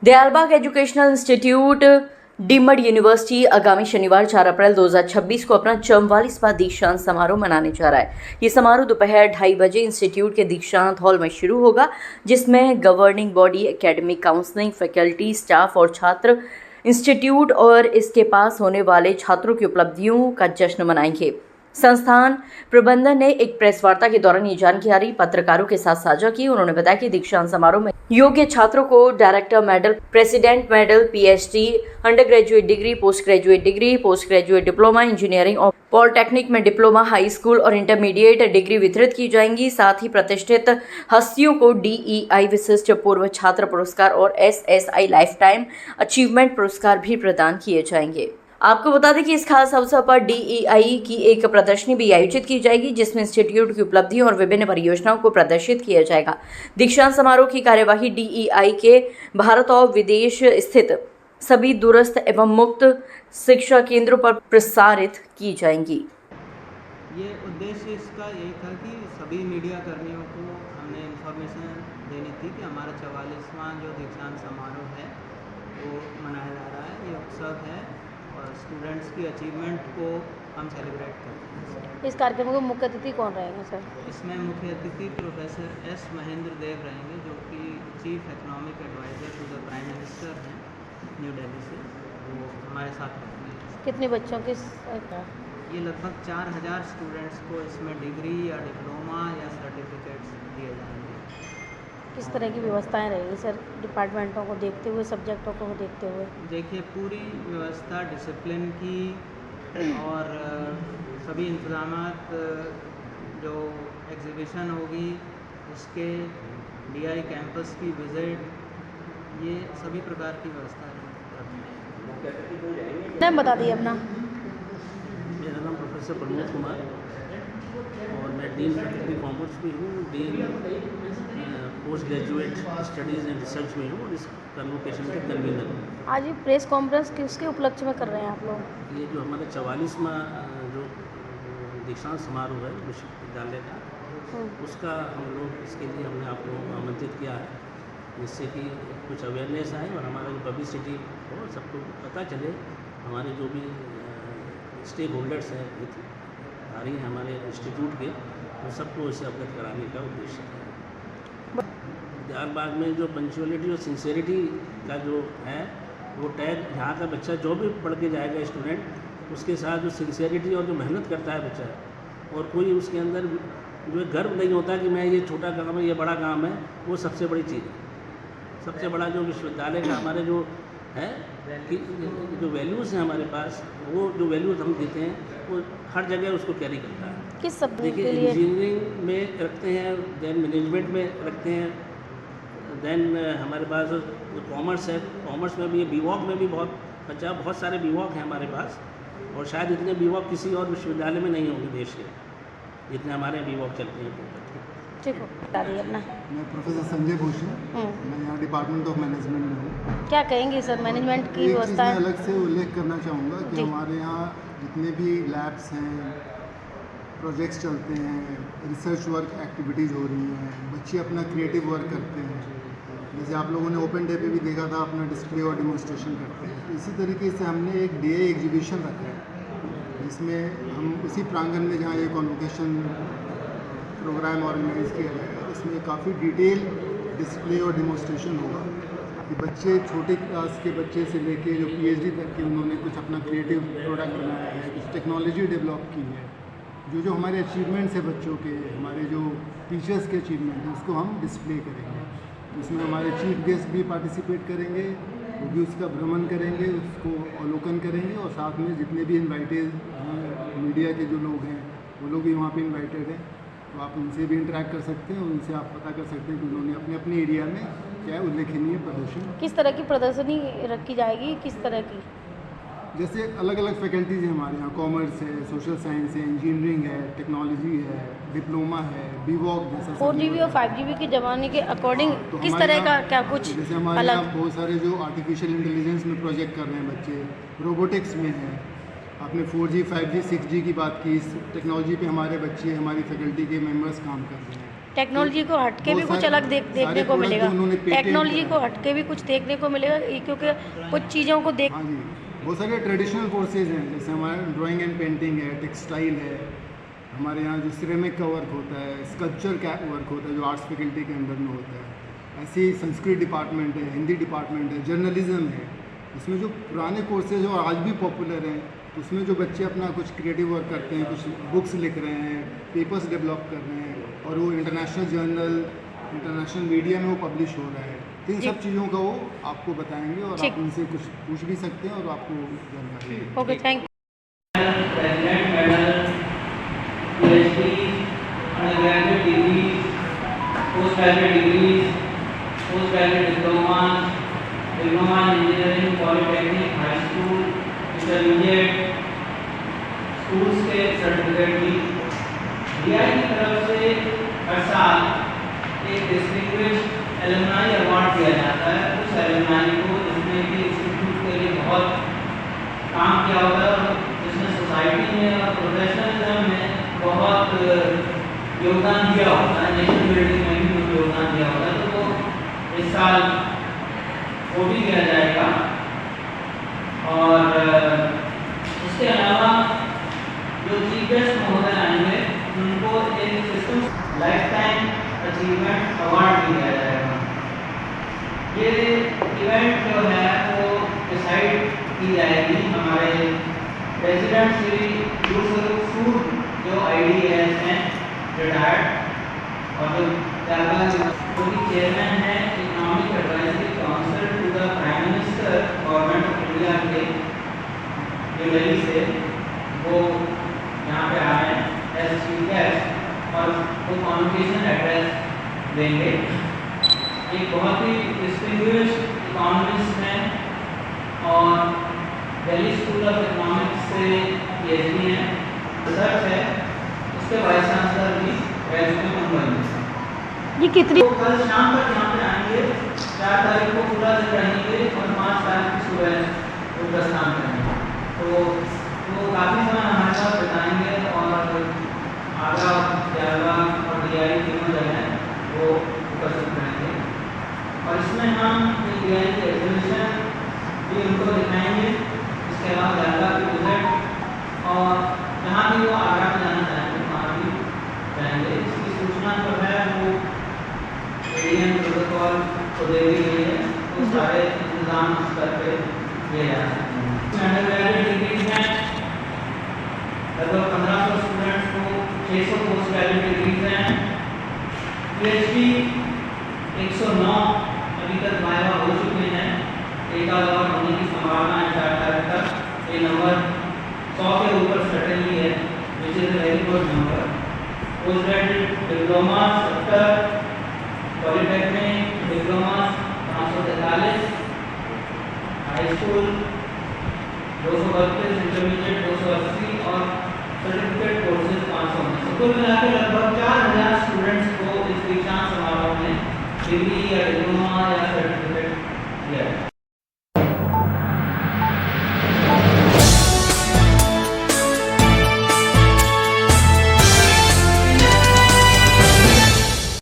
Dayalbagh educational institute deemed university आगामी शनिवार 4 अप्रैल 2026 को अपना 44वां दीक्षांत समारोह मनाने जा रहा है। ये समारोह दोपहर 2:30 बजे इंस्टीट्यूट के दीक्षांत हॉल में शुरू होगा, जिसमें governing body, academic counselling, faculty, staff और छात्र इंस्टीट्यूट और इसके पास होने वाले छात्रों की उपलब्धियों का जश्न मनाएंगे। संस्थान प्रबंधन ने एक प्रेस वार्ता के दौरान ये जानकारी पत्रकारों के साथ साझा की। उन्होंने बताया कि दीक्षांत समारोह में योग्य छात्रों को director medal, president medal, PhD, under graduate degree, post graduate diploma, engineering और पॉलिटेक्निक में डिप्लोमा, हाई स्कूल और इंटरमीडिएट डिग्री वितरित की जाएंगी। साथ ही प्रतिष्ठित हस्तियों को DEI विशिष्ट पूर्व छात्र पुरस्कार और SSI लाइफ टाइम अचीवमेंट पुरस्कार भी प्रदान किए जाएंगे। आपको बता दें कि इस खास अवसर पर DEI की एक प्रदर्शनी भी आयोजित की जाएगी, जिसमें इंस्टीट्यूट की उपलब्धियों और विभिन्न परियोजनाओं को प्रदर्शित किया जाएगा। दीक्षांत समारोह की कार्यवाही DEI के भारत और विदेश स्थित सभी दूरस्थ एवं मुक्त शिक्षा केंद्रों पर प्रसारित की जाएंगी। ये उद्देश्य इसका यही था कि सभी मीडिया कर्मियों को हमने इन्फॉर्मेशन देनी थी कि हमारा 44वां जो दीक्षांत समारोह है वो मनाया जा रहा है। ये उत्सव है और स्टूडेंट्स की अचीवमेंट को हम सेलिब्रेट करते हैं। इस कार्यक्रम के मुख्य अतिथि कौन रहेंगे सर? इसमें मुख्य अतिथि प्रोफेसर S महेंद्र देव रहेंगे, जो कि chief economic adviser to the prime minister हैं न्यू दिल्ली से। वो हमारे साथ रहेंगे। कितने बच्चों के ये लगभग 4000 स्टूडेंट्स को इसमें डिग्री या डिप्लोमा या सर्टिफिकेट्स दिए जाएंगे। किस तरह की व्यवस्थाएं रहेंगी सर, डिपार्टमेंटों को देखते हुए, सब्जेक्टों को देखते हुए? देखिए, पूरी व्यवस्था डिसिप्लिन की और सभी इंतजामात, जो एग्जीबिशन होगी इसके, DI कैंपस की विज़िट, ये सभी प्रकार की व्यवस्था है। नाम बता दिए अपना। मेरा नाम प्रोफेसर प्रमोद कुमार और मैं डीन फैकल्टी कॉमर्स भी हूँ, dean post graduate studies and research में हूँ और इस कन्वोकेशन के कन्वीनर हूँ। आज ये प्रेस कॉन्फ्रेंस किसके उपलक्ष्य में कर रहे हैं आप लोग? ये जो हमारा 44वां जो दीक्षांत समारोह है विश्वविद्यालय का, उसका हम लोग, इसके लिए हमने आप लोगों को आमंत्रित किया है, जिससे कि कुछ अवेयरनेस आए और हमारा जो पब्लिसिटी हो, सबको पता चले। हमारे जो भी स्टेक होल्डर्स हैं आ रही हैं हमारे इंस्टीट्यूट के, तो सबको इसे अवगत कराने का उद्देश्य है। दयालबाग में जो पंक्चुअलिटी और सिंसेरिटी का जो है वो टैग, यहाँ का बच्चा जो भी पढ़ के जाएगा स्टूडेंट, उसके साथ जो सिंसेरिटी और जो मेहनत करता है बच्चा, और कोई उसके अंदर जो गर्व नहीं होता कि मैं ये छोटा काम है, ये बड़ा काम है, वो सबसे बड़ी चीज़ है। सबसे बड़ा जो विश्वविद्यालय का हमारे जो है कि जो वैल्यूज़ हैं हमारे पास, वो जो वैल्यूज़ हम देते हैं वो हर जगह उसको कैरी करता है। किस सब्जेक्ट देखिए, के लिए? इंजीनियरिंग में रखते हैं, देन मैनेजमेंट में रखते हैं, देन हमारे पास जो कॉमर्स है, कॉमर्स में भी, BVOC में भी बहुत सारे BVOC हैं हमारे पास, और शायद इतने BVOC किसी और विश्वविद्यालय में नहीं होंगे देश के, जितने हमारे BVOC चलते हैं। ठीक हो, बता दिए अपना। मैं प्रोफेसर संजय भूषण, मैं यहाँ डिपार्टमेंट ऑफ मैनेजमेंट में हूँ। क्या कहेंगे सर, मैनेजमेंट की एक व्यवस्था? चीज़ मैं अलग से उल्लेख करना चाहूँगा कि हमारे यहाँ जितने भी लैब्स हैं, प्रोजेक्ट्स चलते हैं, रिसर्च वर्क एक्टिविटीज़ हो रही हैं, बच्चे अपना क्रिएटिव वर्क करते हैं। जैसे आप लोगों ने ओपन डे पे भी देखा था, अपना डिस्प्ले और डेमोन्स्ट्रेशन करते हैं। तो इसी तरीके से हमने एक DI एग्जीबिशन रखा है, जिसमें हम उसी प्रांगण में जहाँ ये कॉन्वोकेशन प्रोग्राम ऑर्गेनाइज किया जाएगा, उसमें काफ़ी डिटेल डिस्प्ले और डेमोन्स्ट्रेशन होगा कि बच्चे, छोटे क्लास के बच्चे से लेके जो PhD तक के, उन्होंने कुछ अपना क्रिएटिव प्रोडक्ट बनाया है, कुछ टेक्नोलॉजी डेवलप की है। जो हमारे अचीवमेंट्स है बच्चों के, हमारे जो टीचर्स के अचीवमेंट है, उसको हम डिस्प्ले करेंगे। उसमें हमारे चीफ गेस्ट भी पार्टिसिपेट करेंगे, वो भी उसका भ्रमण करेंगे, उसको अवलोकन करेंगे, और साथ में जितने भी इन्वाइटेड मीडिया के जो लोग हैं वो लोग भी वहाँ पे इन्वाइटेड हैं। तो आप उनसे भी इंटरेक्ट कर सकते हैं और उनसे आप पता कर सकते हैं कि उन्होंने अपने अपने एरिया में क्या उल्लेखनीय प्रदर्शन। किस तरह की प्रदर्शनी रखी जाएगी, किस तरह की? जैसे अलग अलग फैकल्टीज़ हैं हमारे यहाँ, कॉमर्स है, सोशल साइंस है, इंजीनियरिंग है, टेक्नोलॉजी है, डिप्लोमा है, BVOC जैसा 4GB और 5GB के ज़माने के अकॉर्डिंग तो किस तरह का क्या कुछ जैसे हमारे अलग? यहाँ बहुत सारे जो आर्टिफिशियल इंटेलिजेंस में प्रोजेक्ट कर रहे हैं बच्चे, रोबोटिक्स में हैं, आपने 4G, 5G, 6G की बात की, इस टेक्नोलॉजी पे हमारे बच्चे, हमारी फैकल्टी के मेंबर्स काम कर रहे हैं। टेक्नोलॉजी को हटके भी वो कुछ सारे- अलग देखने सारे को product मिलेगा। जो उन्होंने patent टेक्नोलॉजी को कराए। हटके भी कुछ देखने को मिलेगा क्योंकि कुछ चीज़ों को देख हाँ जी, बहुत सारे ट्रेडिशनल कोर्सेज हैं, जैसे हमारे ड्राइंग एंड पेंटिंग है, टेक्सटाइल है, हमारे यहाँ जो सिरेमिक का वर्क होता है, स्कल्पचर का वर्क होता है जो आर्ट्स फैकल्टी के अंदर में होता है। ऐसे ही संस्कृत डिपार्टमेंट है, हिंदी डिपार्टमेंट है, जर्नलिज्म है। इसमें जो पुराने कोर्सेज और आज भी पॉपुलर हैं, तो उसमें जो बच्चे अपना कुछ क्रिएटिव वर्क करते हैं, कुछ बुक्स लिख रहे हैं, पेपर्स डेवलप कर रहे हैं और वो इंटरनेशनल जर्नल, इंटरनेशनल मीडिया में वो पब्लिश हो रहा है। तो इन जी। सब चीज़ों का वो आपको बताएंगे और ठीक। आप उनसे कुछ पूछ भी सकते हैं और आपको जानकारी देंगे। Okay, thank president medal, PhD, undergraduate degrees, postgraduate degrees, postgraduate diplomas, diploma in engineering, polytechnic, high school, intermediate, schools के सर्टिफिकेट भी DI की तरफ से हर साल एक डिस्टिंग्विश्ड एलुमनाई अवार्ड दिया जाता है उस एलुमनाई को जिसने कि इंस्टीट्यूट के लिए बहुत काम किया होता है और जिसने सोसाइटी में और प्रोफेशनलिज्म में बहुत योगदान दिया होता है, नेशन बिल्डिंग में भी कुछ योगदान दिया होता है। तो वो इस साल वो भी दिया जाएगा। और इसके अलावा जो चीफ गेस्ट महोदय आएंगे उनको एक system life time achievement award भी दिया जाएगा। ये इवेंट जो है वो डिसाइड की जाएगी हमारे प्रेसिडेंट श्री सूद जो IDAS हैं रिटायर्ड और जो चेयरमैन है economic advisory council to the prime minister government of India के न्यू दिल्ली से, वो यहाँ पे आ रहे हैं एज चीफ गेस्ट और वो कॉन्वोकेशन एड्रेस देंगे। एक बहुत ही डिस्टिंग्विश्ड इकोनॉमिस्ट हैं और दिल्ली स्कूल ऑफ इकोनॉमिक्स से PhD हैं, रिसर्च है, उसके वाइस चांसलर भी ग्रेजुएट मुंबई में। ये कितनी तो कल शाम तक यहाँ पे आएंगे, 4 तारीख को पूरा दिन रहेंगे और 5 तारीख की सुबह वो प्रस्थान करेंगे। तो वो काफ़ी समय हमारे साथ बिताएंगे और आगरा, जयबाग और DI तीनों जगह वो उपस्थित रहेंगे। और इसमें हम DI की एग्जीबिशन भी उनको दिखाएंगे, इसके अलावा जयबाग की विजिट और जहाँ भी वो आगरा में जाना चाहेंगे वहाँ भी जाएंगे। इसकी सूचना जो है वो ADM प्रोटोकॉल को दे दी गई है, तो सारे इंतजाम स्तर पे किए जा सकते हैं। अंडरग्रेजुएट डिग्रीज में लगभग 1500 स्टूडेंट्स को, 600 पोस्ट ग्रेजुएट डिग्रीज हैं। PhD 109 अभी तक वायवा हो चुके हैं, एक और होने की संभावना है 4 तारीख तक। ये नंबर 100 के ऊपर सर्टेनली है, which is a very good number. Post graduate diploma 70, polytechnic diploma 543, high school 232, intermediate 280 और सर्टिफिकेट कोर्सेज 519। तो कुल मिला के लगभग 4000 स्टूडेंट्स को इस दीक्षांत समारोह में डिग्री या डिप्लोमा या सर्टिफिकेट दिया जाएगा।